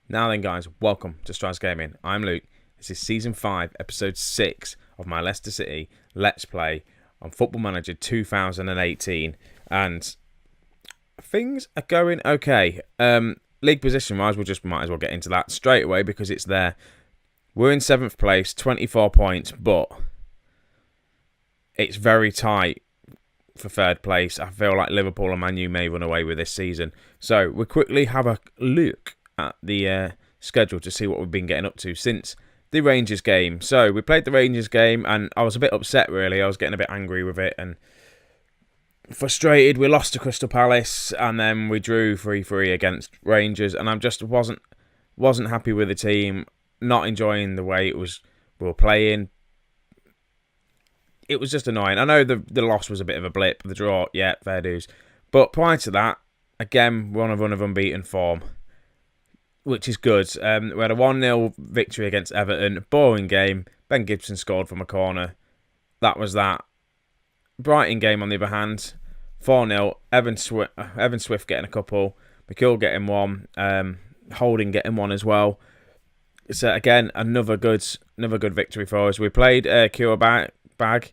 Now then, guys, welcome to Strides Gaming. I'm Luke. This is Season 5, Episode 6 of my Leicester City Let's Play on Football Manager 2018. And things are going okay. League position-wise, might as well get into that straight away because it's there. We're in 7th place, 24 points, but it's very tight for 3rd place. I feel like Liverpool and Man U may run away with this season. So we'll quickly have a look at the schedule to see what we've been getting up to since the Rangers game. So we played the Rangers game and I was a bit upset really. I was getting a bit angry with it and frustrated. We lost to Crystal Palace and then we drew 3-3 against Rangers and I just wasn't happy with the team, not enjoying the way we were playing. It was just annoying. I know the loss was a bit of a blip, the draw, yeah, fair dues. But prior to that, again, we're on a run of unbeaten form, which is good. We had a 1-0 victory against Everton. Boring game. Ben Gibson scored from a corner. That was that. Brighton game, on the other hand, 4-0. Evan Swift getting a couple. McKill getting one. Holding getting one as well. So again, another good victory for us. We played Curabag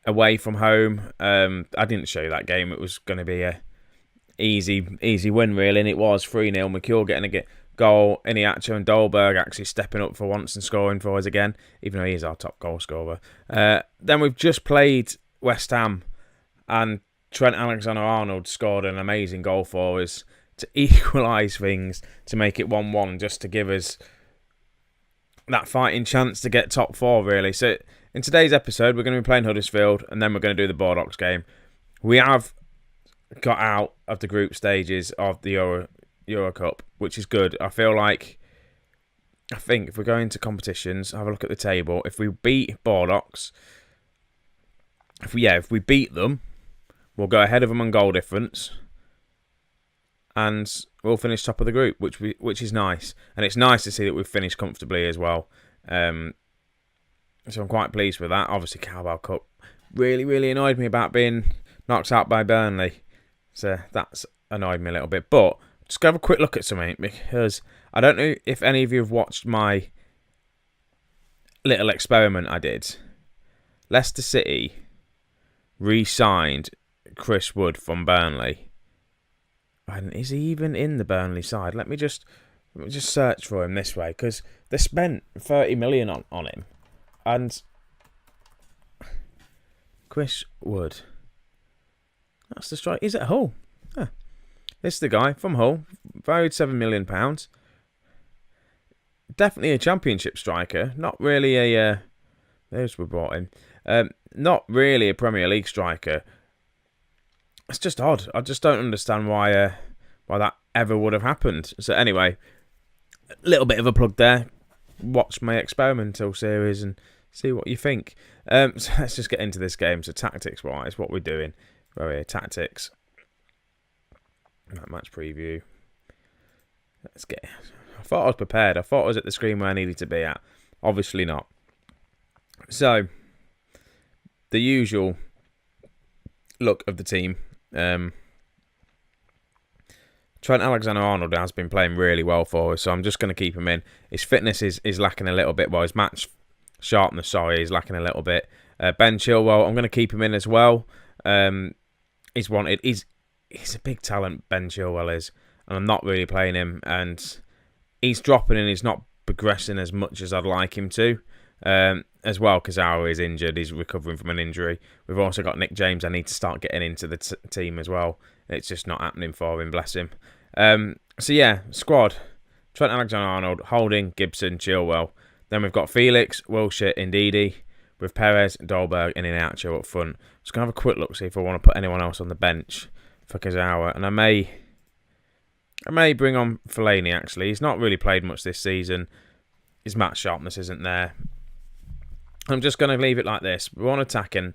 away from home. I didn't show you that game. It was going to be a easy win really, and it was 3-0. McKill getting a goal, Iniacho and Dolberg actually stepping up for once and scoring for us again, even though he is our top goal scorer. Then we've just played West Ham and Trent Alexander-Arnold scored an amazing goal for us to equalise things, to make it 1-1, just to give us that fighting chance to get top 4 really. So in today's episode we're going to be playing Huddersfield and then we're going to do the Bordeaux game. We have got out of the group stages of the Euro Cup, which is good. I think if we're going to competitions, have a look at the table. If we beat Bordeaux, if we beat them, we'll go ahead of them on goal difference, and we'll finish top of the group, which is nice. And it's nice to see that we've finished comfortably as well. So I'm quite pleased with that. Obviously, Carabao Cup really annoyed me about being knocked out by Burnley. So that's annoyed me a little bit. But just go have a quick look at something, because I don't know if any of you have watched my little experiment I did. Leicester City re-signed Chris Wood from Burnley. And is he even in the Burnley side? Let me just search for him this way, because they spent 30 million on him. And Chris Wood, that's the strike. He's at Hull. Huh. This is the guy from Hull, valued £7 million. Definitely a championship striker. Not really a. There's we brought in. Not really a Premier League striker. It's just odd. I just don't understand why that ever would have happened. So anyway, a little bit of a plug there. Watch my experimental series and see what you think. So let's just get into this game. So tactics-wise, what we're doing. Right here, tactics. Match preview. Let's get. I thought I was prepared. I thought I was at the screen where I needed to be at. Obviously not. So, the usual look of the team. Trent Alexander-Arnold has been playing really well for us, so I'm just going to keep him in. His fitness is lacking a little bit. Well, his match sharpness, is lacking a little bit. Ben Chilwell, I'm going to keep him in as well. He's wanted. He's a big talent, Ben Chilwell is, and I'm not really playing him. And he's dropping and he's not progressing as much as I'd like him to. As well, Kazawa is injured. He's recovering from an injury. We've also got Nick James. I need to start getting into the team as well. It's just not happening for him, bless him. So yeah, squad. Trent Alexander-Arnold, Holding, Gibson, Chilwell. Then we've got Felix, Wilshere, Ndidi, with Perez, Dolberg, and Iniacho up front. Just going to have a quick look, see if I want to put anyone else on the bench for Kazawa. And I may bring on Fellaini, actually. He's not really played much this season. His match sharpness isn't there. I'm just going to leave it like this. We're on attacking.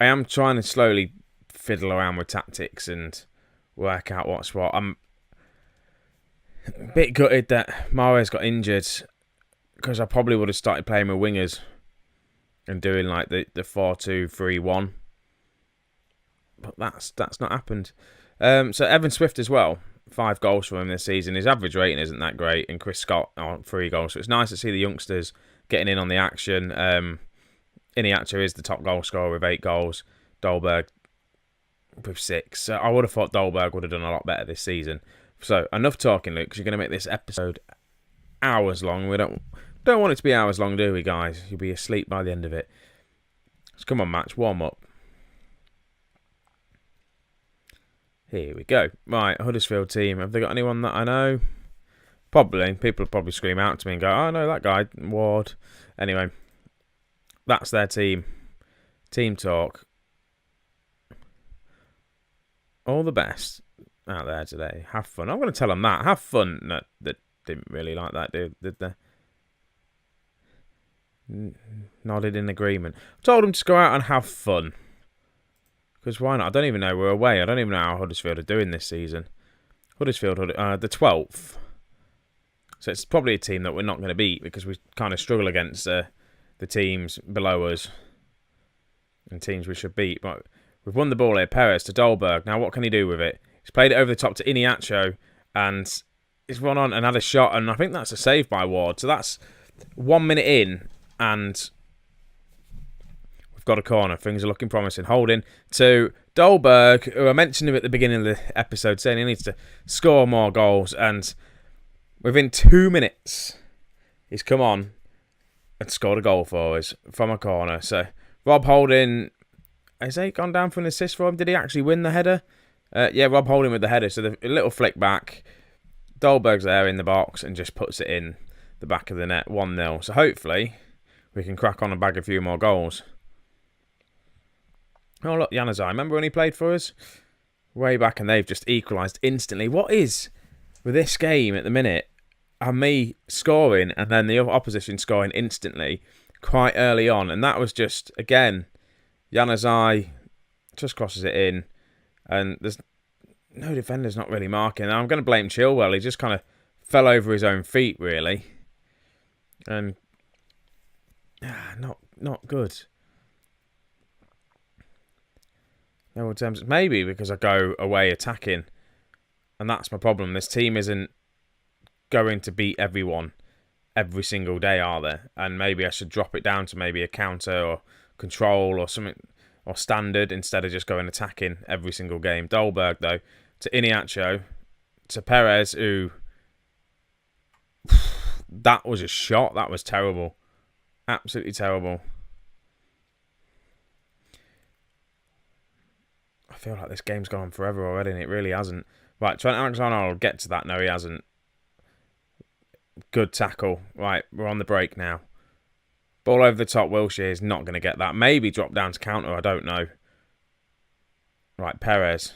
I am trying to slowly fiddle around with tactics and work out what's what. I'm a bit gutted that Mahrez got injured, because I probably would have started playing with wingers and doing like the 4-2-3-1. But that's not happened. So Evan Swift as well. 5 goals for him this season. His average rating isn't that great, and Chris Scott 3 goals. So it's nice to see the youngsters getting in on the action. Iniacho is the top goal scorer with 8 goals. Dolberg with 6. So I would have thought Dolberg would have done a lot better this season. So enough talking, Luke, because you're going to make this episode hours long. We don't want it to be hours long, do we, guys? You'll be asleep by the end of it. So come on, match, warm up. Here we go. Right, Huddersfield team. Have they got anyone that I know? Probably. People will probably scream out to me and go, oh, no, that guy, Ward. Anyway, that's their team. Team talk. All the best out there today. Have fun. I'm going to tell them that. Have fun. No, they didn't really like that, did they? Nodded in agreement. Told them to go out and have fun. Because why not? I don't even know we're away. I don't even know how Huddersfield are doing this season. Huddersfield, the 12th. So it's probably a team that we're not going to beat because we kind of struggle against the teams below us and teams we should beat. But we've won the ball here. Perez to Dolberg. Now what can he do with it? He's played it over the top to Iniacho and he's run on and had a shot. And I think that's a save by Ward. So that's 1 minute in and got a corner. Things are looking promising. Holding to Dolberg, who I mentioned him at the beginning of the episode, saying he needs to score more goals. And within 2 minutes, he's come on and scored a goal for us from a corner. So Rob Holding, has he gone down for an assist for him? Did he actually win the header? Yeah, Rob Holding with the header. So a little flick back. Dolberg's there in the box and just puts it in the back of the net. 1-0. So hopefully we can crack on and bag a few more goals. Oh, look, Januzaj. Remember when he played for us? Way back, and they've just equalised instantly. What is with this game at the minute? And me scoring, and then the opposition scoring instantly quite early on. And that was just, again, Januzaj just crosses it in. And there's no defenders not really marking. And I'm going to blame Chilwell. He just kind of fell over his own feet, really. And not good. No attempts. Maybe because I go away attacking. And that's my problem. This team isn't going to beat everyone every single day, are they? And maybe I should drop it down to maybe a counter or control or something, or standard, instead of just going attacking every single game. Dolberg, though, to Iniacho, to Perez, who... That was a shot. That was terrible. Absolutely terrible. I feel like this game's gone on forever already, and it really hasn't. Right, Trent Alexander-Arnold, get to that. No, he hasn't. Good tackle. Right, we're on the break now. Ball over the top. Wilshere is not going to get that. Maybe drop down to counter. I don't know. Right, Perez.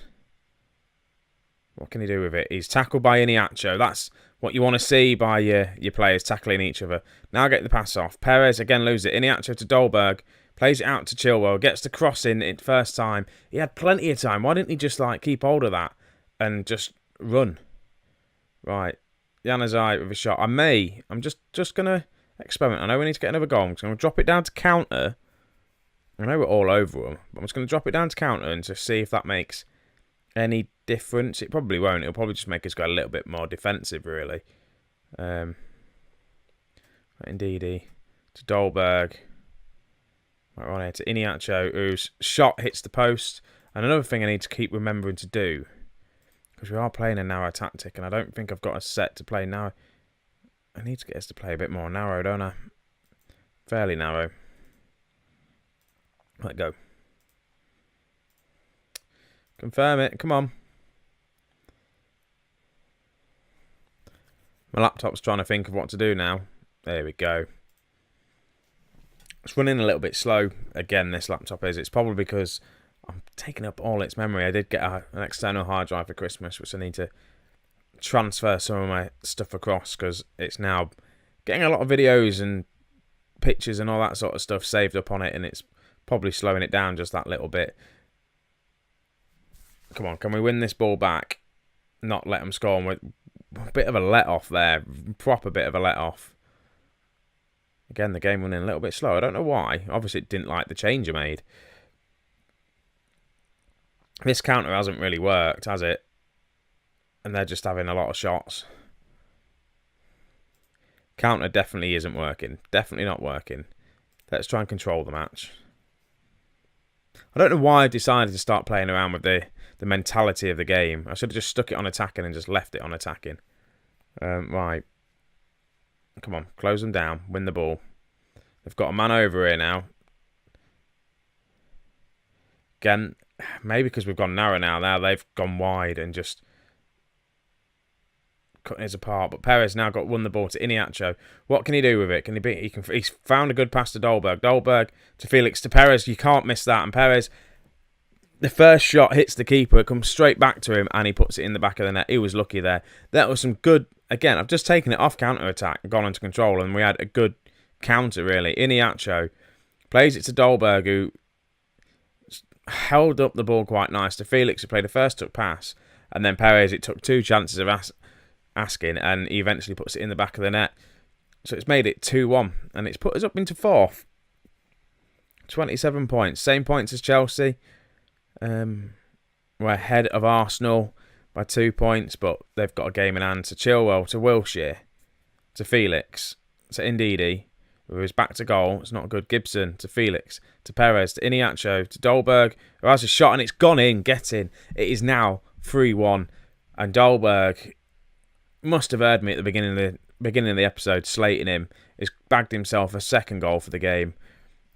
What can he do with it? He's tackled by Iniacho. That's what you want to see by your players tackling each other. Now get the pass off. Perez again loses it. Iniacho to Dolberg. Plays it out to Chilwell. Gets the cross in first time. He had plenty of time. Why didn't he just keep hold of that and just run? Right. Januzaj with a shot. I'm just going to experiment. I know we need to get another goal. I'm going to drop it down to counter. I know we're all over them, but I'm just going to drop it down to counter and just see if that makes any difference. It probably won't. It'll probably just make us go a little bit more defensive, really. Indeedy. To Dolberg. Right, we're on here to Iniacho, whose shot hits the post. And another thing I need to keep remembering to do, because we are playing a narrow tactic, and I don't think I've got a set to play narrow. I need to get us to play a bit more narrow, don't I? Fairly narrow. Let go. Confirm it. Come on. My laptop's trying to think of what to do now. There we go. It's running a little bit slow. Again, this laptop is. It's probably because I'm taking up all its memory. I did get an external hard drive for Christmas, which I need to transfer some of my stuff across, because it's now getting a lot of videos and pictures and all that sort of stuff saved up on it, and it's probably slowing it down just that little bit. Come on, can we win this ball back? Not let them score. With a bit of a let-off there. Proper bit of a let-off. Again, the game running a little bit slow. I don't know why. Obviously, it didn't like the change I made. This counter hasn't really worked, has it? and they're just having a lot of shots. Counter definitely isn't working. Definitely not working. Let's try and control the match. I don't know why I decided to start playing around with the mentality of the game. I should have just stuck it on attacking and just left it on attacking. Right. Come on, close them down. Win the ball. They've got a man over here now. Again, maybe because we've gone narrow now they've gone wide and just cutting us apart. But Perez now won the ball to Iheanacho. What can he do with it? He's found a good pass to Dolberg. Dolberg to Felix to Perez. You can't miss that. And Perez, the first shot hits the keeper, it comes straight back to him, and he puts it in the back of the net. He was lucky there. That was some good. Again, I've just taken it off counter-attack and gone into control, and we had a good counter, really. Iheanacho plays it to Dolberg, who held up the ball quite nice to Felix, who played the first took pass, and then Perez, it took 2 chances of asking, and he eventually puts it in the back of the net. So it's made it 2-1, and it's put us up into 4th. 27 points. Same points as Chelsea. We're ahead of Arsenal by 2 points, but they've got a game in hand. To Chilwell, to Wilshere, to Felix, to Ndidi, who is back to goal. It's not good. Gibson, to Felix, to Perez, to Iheanacho, to Dolberg, who has a shot, and it's gone in. Get in. It is now 3-1, and Dolberg must have heard me at the beginning of the episode, slating him. He's bagged himself a second goal for the game.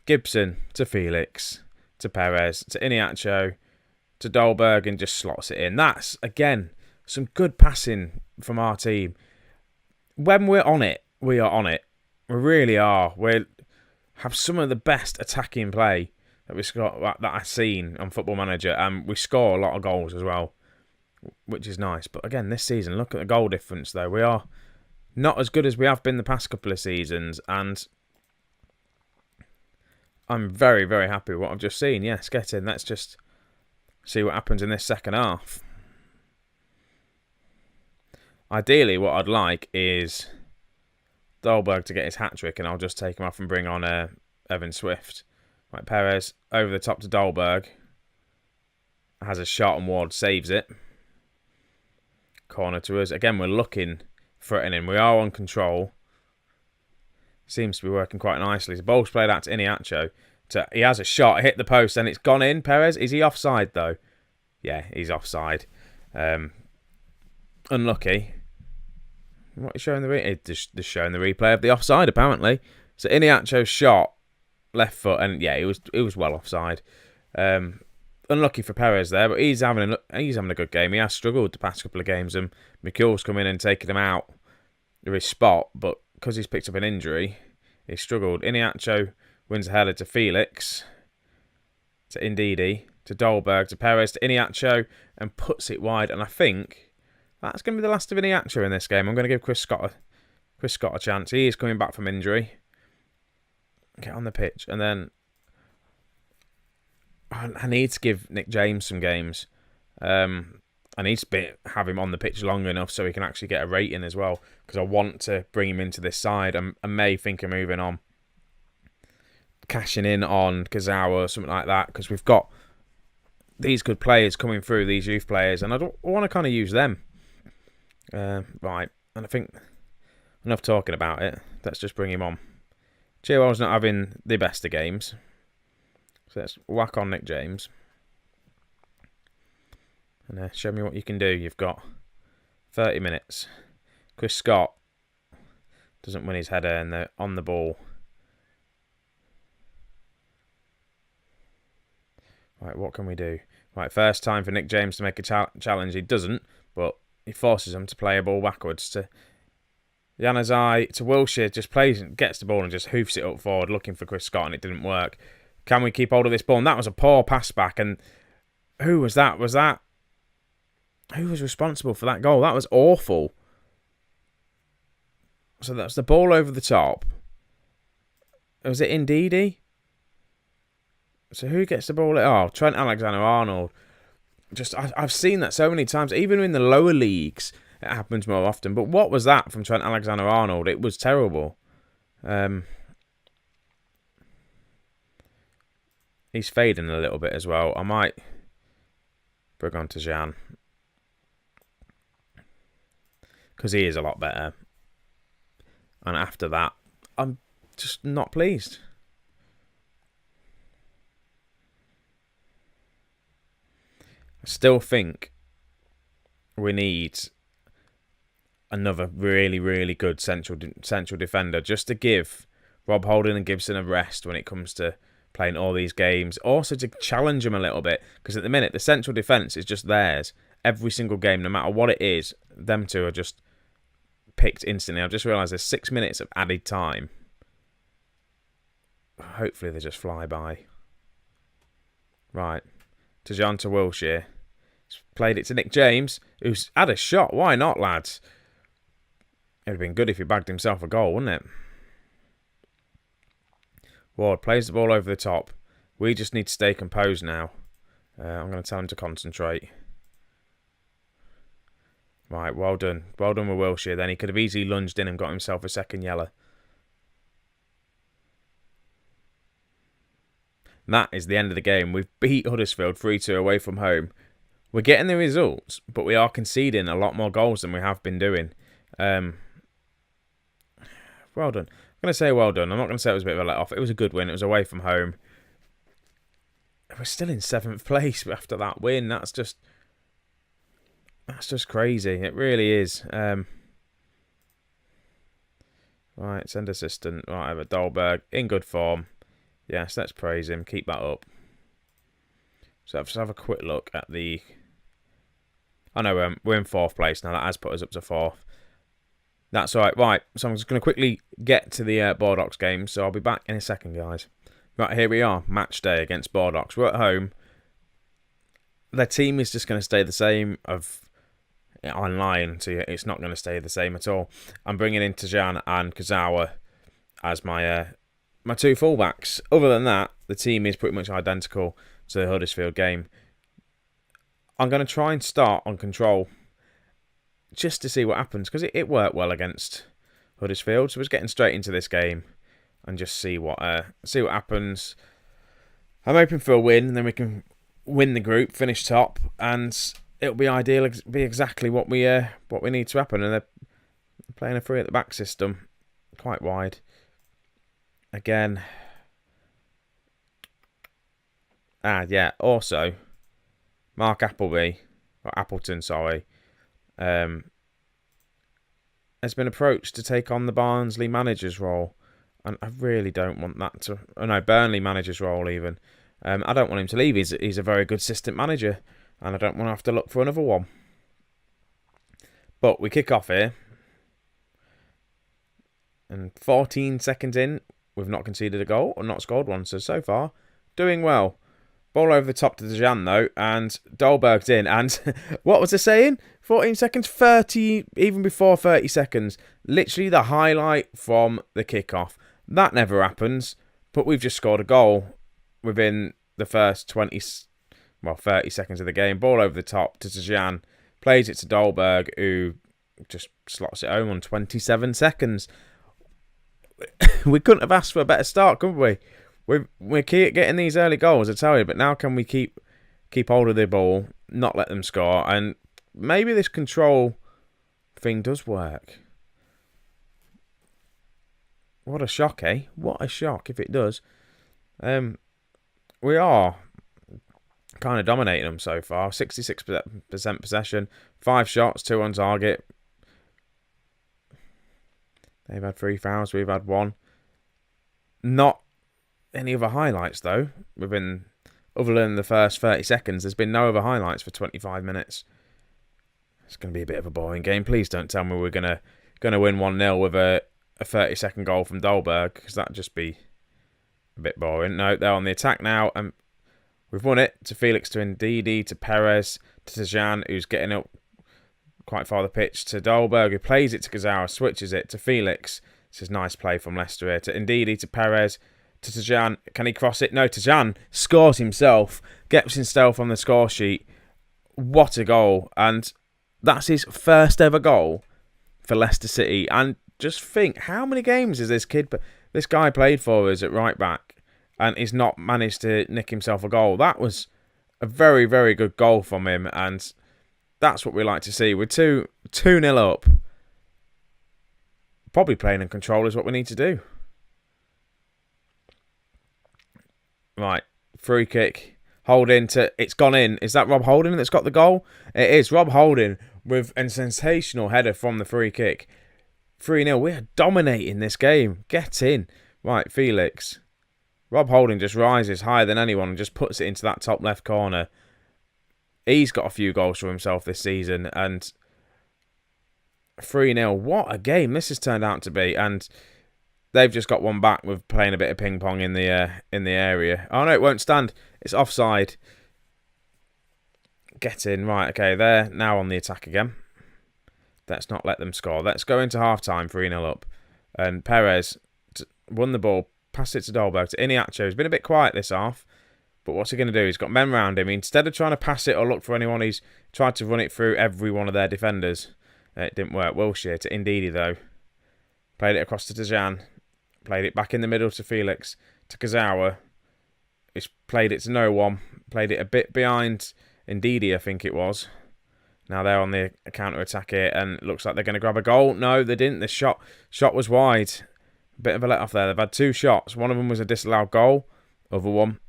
Gibson, to Felix, to Perez, to Iheanacho, to Dolberg, and just slots it in. That's, again, some good passing from our team. When we're on it, we are on it. We really are. We have some of the best attacking play that I've seen on Football Manager, and we score a lot of goals as well, which is nice. But again, this season, look at the goal difference, though. We are not as good as we have been the past couple of seasons, and I'm very, very happy with what I've just seen. Yes, get in. Let's just see what happens in this second half. Ideally, what I'd like is Dolberg to get his hat-trick, and I'll just take him off and bring on Evan Swift. Right, Perez over the top to Dolberg. Has a shot and Ward saves it. Corner to us. Again, we're looking for it in. We are on control. Seems to be working quite nicely. The ball's played out to Iheanacho. He has a shot, hit the post, and it's gone in. Perez, is he offside though? Yeah, he's offside. Unlucky. What is showing just showing the replay of the offside apparently. So Iheanacho's shot, left foot, and yeah, it was well offside. Unlucky for Perez there, but he's having a good game. He has struggled the past couple of games, and McCall's come in and taken him out of his spot, but because he's picked up an injury, he struggled. Iheanacho wins a header to Felix, to Ndidi, to Dolberg, to Perez, to Iheanacho, and puts it wide. And I think that's going to be the last of Iheanacho in this game. I'm going to give Chris Scott a chance. He is coming back from injury. Get on the pitch, and then I need to give Nick James some games. I need to have him on the pitch long enough so he can actually get a rating as well, because I want to bring him into this side. I may think of moving on, cashing in on Kazawa or something like that, because we've got these good players coming through, these youth players, and I want to kind of use them. Right, and I think enough talking about it. Let's just bring him on. Chilwell's not having the best of games, so let's whack on Nick James. And show me what you can do. You've got 30 minutes. Chris Scott doesn't win his header, and they're on the ball. Right, what can we do? Right, first time for Nick James to make a challenge. He doesn't, but he forces him to play a ball backwards to Januzaj, to Wilshere. Just plays and gets the ball and just hoofs it up forward, looking for Chris Scott, and it didn't work. Can we keep hold of this ball? And that was a poor pass back. And who was that? Who was responsible for that goal? That was awful. So that's the ball over the top. Was it Ndidi? So who gets the ball? Oh, Trent Alexander-Arnold. I've seen that so many times. Even in the lower leagues, it happens more often. But what was that from Trent Alexander-Arnold? It was terrible. He's fading a little bit as well. I might bring on to Jan. because he is a lot better. And after that, I'm just not pleased. I still think we need another really, really good central defender just to give Rob Holding and Gibson a rest when it comes to playing all these games. Also to challenge them a little bit, because at the minute the central defence is just theirs. Every single game, no matter what it is, them two are just picked instantly. I've just realised there's 6 minutes of added time. Hopefully they just fly by. Right. Tajan to Wilshere. He's played it to Nick James, who's had a shot. Why not, lads? It would have been good if he bagged himself a goal, wouldn't it? Ward plays the ball over the top. We just need to stay composed now. I'm going to tell him to concentrate. Right, well done. Well done with Wilshere then. He could have easily lunged in and got himself a second yellow. And that is the end of the game. We've beat Huddersfield 3-2 away from home. We're getting the results, but we are conceding a lot more goals than we have been doing. Well done. I'm going to say well done. I'm not going to say it was a bit of a let-off. It was a good win. It was away from home. We're still in 7th place after that win. That's just crazy. It really is. Right, send assistant. Right, over Dolberg in good form. Yes, let's praise him. Keep that up. So let's have a quick look at the... I know we're in 4th place now. That has put us up to 4th. That's all right. Right, so I'm just going to quickly get to the Bordeaux game. So I'll be back in a second, guys. Right, here we are. Match day against Bordeaux. We're at home. Their team is just going to stay the same. I'm lying to you. It's not going to stay the same at all. I'm bringing in Tajan and Kazawa as my two fullbacks. Other than that, the team is pretty much identical to the Huddersfield game. I'm going to try and start on control just to see what happens, because it worked well against Huddersfield. So we're just getting straight into this game and just see what happens. I'm hoping for a win, and then we can win the group, finish top, and it'll be ideal. Be exactly what we need to happen. And they're playing a 3 at the back system, quite wide. Again. Yeah. Also, Mark Appleton, sorry, has been approached to take on the Barnsley manager's role, and I really don't want that to. Oh no, Burnley manager's role even. I don't want him to leave. He's a very good assistant manager, and I don't want to have to look for another one. But we kick off here, and 14 seconds in, we've not conceded a goal or not scored one. So far, doing well. Ball over the top to Dejan, though, and Dolberg's in. And what was I saying? 14 seconds, 30, even before 30 seconds. Literally the highlight from the kickoff. That never happens, but we've just scored a goal within the first 30 seconds of the game. Ball over the top to Dejan. Plays it to Dolberg, who just slots it home on 27 seconds. We couldn't have asked for a better start, could we? We keep getting these early goals, I tell you, but now can we keep hold of the ball, not let them score, and maybe this control thing does work. What a shock, eh? What a shock if it does. We are kind of dominating them so far. 66% possession, 5 shots, 2 on target. They've had 3 fouls, we've had 1. Not any other highlights though other than the first 30 seconds. There's been no other highlights for 25 minutes. It's going to be a bit of a boring game. Please don't tell me we're going to win 1-0 with a 30-second goal from Dolberg, because that'd just be a bit boring. No, they're on the attack now, and we've won it. To Felix, to Ndidi, to Perez, to Tajan, who's getting up quite far the pitch, to Dolberg, who plays it to Kazawa, switches it to Felix. This is nice play from Leicester here. To Ndidi, to Perez, to Tajan. Can he cross it? No, Tajan scores himself, gets himself on the score sheet. What a goal. And that's his first ever goal for Leicester City. And just think, how many games has this guy played for us at right back, and he's not managed to nick himself a goal? That was a very, very good goal from him, and that's what we like to see. We're 2-0 up. Probably playing and control is what we need to do. Right, free kick. Holding to... It's gone in. Is that Rob Holding that's got the goal? It is. Rob Holding with a sensational header from the free kick. 3-0. We are dominating this game. Get in. Right, Felix. Rob Holding just rises higher than anyone and just puts it into that top left corner. He's got a few goals for himself this season. And 3-0. What a game this has turned out to be. And they've just got one back with playing a bit of ping pong in the area. Oh no, it won't stand. It's offside. Get in. Right, okay, they're now on the attack again. Let's not let them score. Let's go into half-time, 3-0 up. And Perez won the ball, passed it to Dolberg, to Iheanacho. He's been a bit quiet this half, but what's he going to do? He's got men around him. Instead of trying to pass it or look for anyone, he's tried to run it through every one of their defenders. It didn't work. Wilshere to Ndidi, though. Played it across to Dejan. Played it back in the middle to Felix. To Kazawa. He's played it to no one. Played it a bit behind Ndidi, I think it was. Now they're on the counter-attack here, and it looks like they're going to grab a goal. No, they didn't. The shot was wide. Bit of a let-off there. They've had 2 shots. One of them was a disallowed goal. Other one,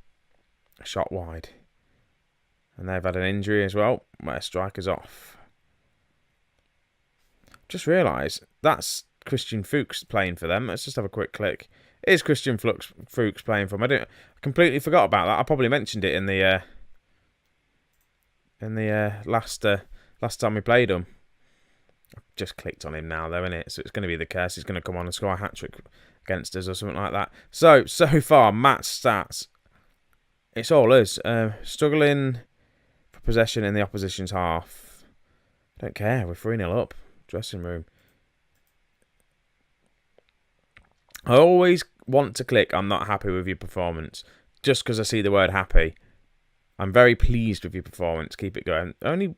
a shot wide. And they've had an injury as well, where striker's off. Just realised that's Christian Fuchs playing for them. Let's just have a quick click. It is Christian Fuchs playing for them. I completely forgot about that. I probably mentioned it in the last time we played him. I've just clicked on him now, though, innit? So it's going to be the curse. He's going to come on and score a hat-trick against us or something like that. So far, Matt's stats. It's all us. Struggling for possession in the opposition's half. Don't care. We're 3-0 up. Dressing room. I always want to click I'm not happy with your performance. Just because I see the word happy. I'm very pleased with your performance. Keep it going. Only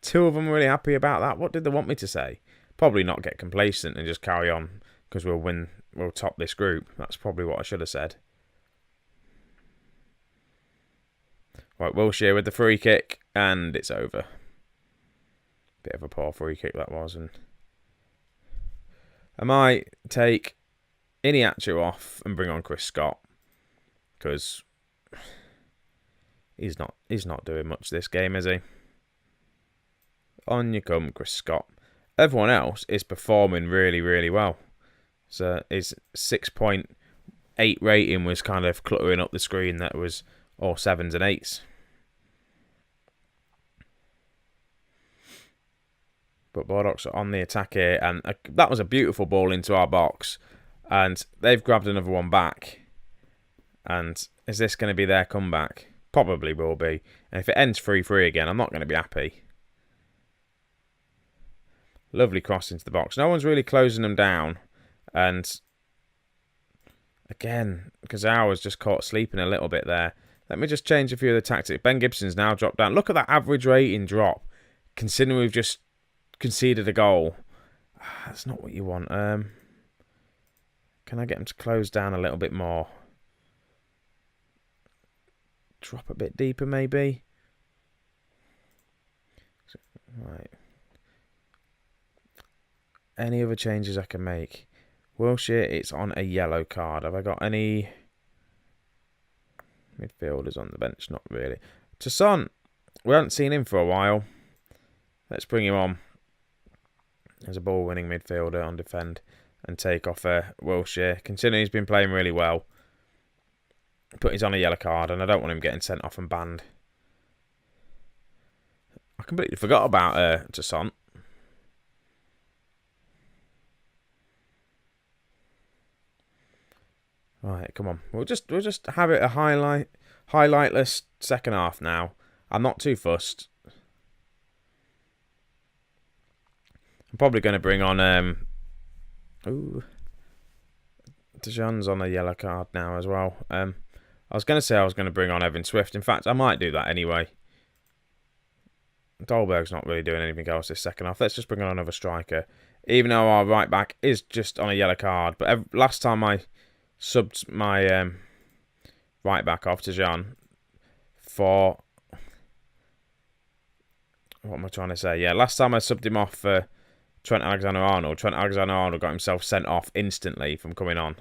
2 of them are really happy about that. What did they want me to say? Probably not get complacent and just carry on because we'll win. We'll top this group. That's probably what I should have said. Right, Wilshere with the free kick, and it's over. Bit of a poor free kick that was, and I might take Iheanacho off and bring on Chris Scott because he's not doing much this game, is he? On you come, Chris Scott. Everyone else is performing really, really well. So his 6.8 rating was kind of cluttering up the screen. That was all 7s and 8s. But Bordeaux are on the attack here, and that was a beautiful ball into our box. And they've grabbed another one back. And is this going to be their comeback? Probably will be. And if it ends 3-3 again, I'm not going to be happy. Lovely cross into the box. No one's really closing them down. And again, Kazawa's just caught sleeping a little bit there. Let me just change a few of the tactics. Ben Gibson's now dropped down. Look at that average rating drop. Considering we've just conceded a goal. That's not what you want. Can I get him to close down a little bit more? Drop a bit deeper, maybe. Right. Any other changes I can make? Wilshere, it's on a yellow card. Have I got any midfielders on the bench? Not really. Toussaint, we haven't seen him for a while. Let's bring him on as a ball-winning midfielder on defend and take off Wilshere. Considering he's been playing really well. But he's on a yellow card and I don't want him getting sent off and banned. I completely forgot about Toussaint. Right, come on. We'll just have it a highlightless second half now. I'm not too fussed. I'm probably going to bring on Dejan's on a yellow card now as well. I was going to say I was going to bring on Evan Swift. In fact, I might do that anyway. Dolberg's not really doing anything else this second half. Let's just bring on another striker. Even though our right back is just on a yellow card. But last time I subbed my right back off to Jean for... What am I trying to say? Yeah, last time I subbed him off for Trent Alexander-Arnold. Trent Alexander-Arnold got himself sent off instantly from coming on.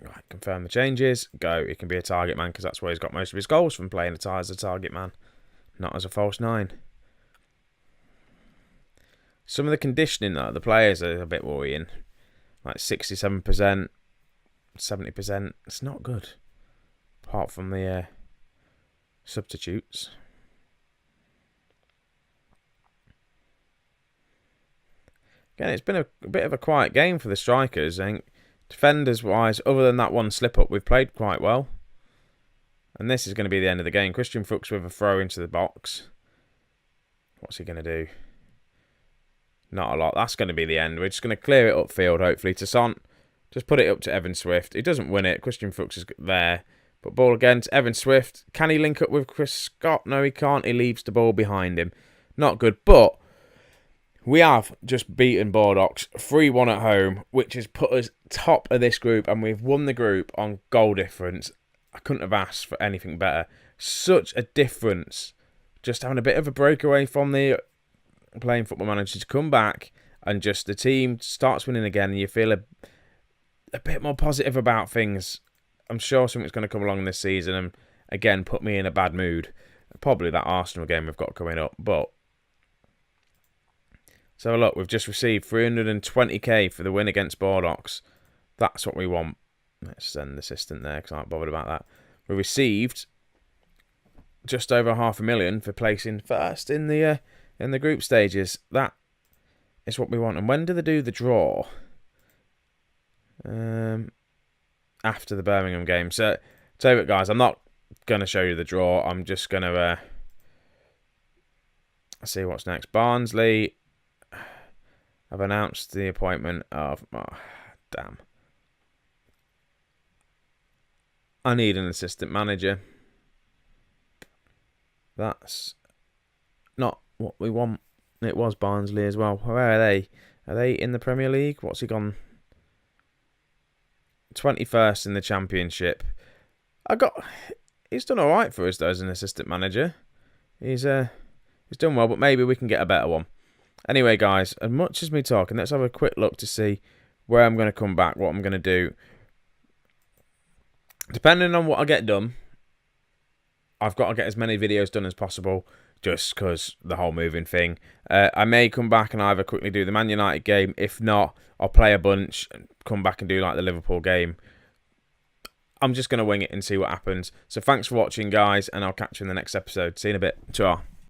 Right, confirm the changes. Go. He can be a target man because that's where he's got most of his goals from, playing as a target man, not as a false nine. Some of the conditioning, though, the players are a bit worrying. Like 67%, 70%. It's not good. Apart from the substitutes. Again, it's been a bit of a quiet game for the strikers. I think defenders-wise, other than that one slip-up, we've played quite well. And this is going to be the end of the game. Christian Fuchs with a throw into the box. What's he going to do? Not a lot. That's going to be the end. We're just going to clear it upfield, hopefully. Toussaint, just put it up to Evan Swift. He doesn't win it. Christian Fuchs is there. But ball again to Evan Swift. Can he link up with Chris Scott? No, he can't. He leaves the ball behind him. Not good. But we have just beaten Bordeaux 3-1 at home, which has put us top of this group, and we've won the group on goal difference. I couldn't have asked for anything better. Such a difference. Just having a bit of a breakaway from the playing Football Manager to come back, and just the team starts winning again, and you feel a bit more positive about things. I'm sure something's going to come along this season and, again, put me in a bad mood. Probably that Arsenal game we've got coming up, but so look, we've just received 320k for the win against Bordeaux. That's what we want. Let's send the assistant there because I'm not bothered about that. We received just over $500,000 for placing first in the group stages. That is what we want. And when do they do the draw? After the Birmingham game. So, tell you what, guys, I'm not going to show you the draw. I'm just going to see what's next. Barnsley have announced the appointment of... Oh, damn. I need an assistant manager. That's not what we want. It was Barnsley as well. Where are they? Are they in the Premier League? What's he gone? 21st in the Championship. He's done all right for us though as an assistant manager. He's done well, but maybe we can get a better one. Anyway, guys, as much as me talking, let's have a quick look to see where I'm going to come back, what I'm going to do. Depending on what I get done, I've got to get as many videos done as possible, just because the whole moving thing. I may come back and either quickly do the Man United game. If not, I'll play a bunch and come back and do like the Liverpool game. I'm just going to wing it and see what happens. So thanks for watching, guys, and I'll catch you in the next episode. See you in a bit. Ta-ra.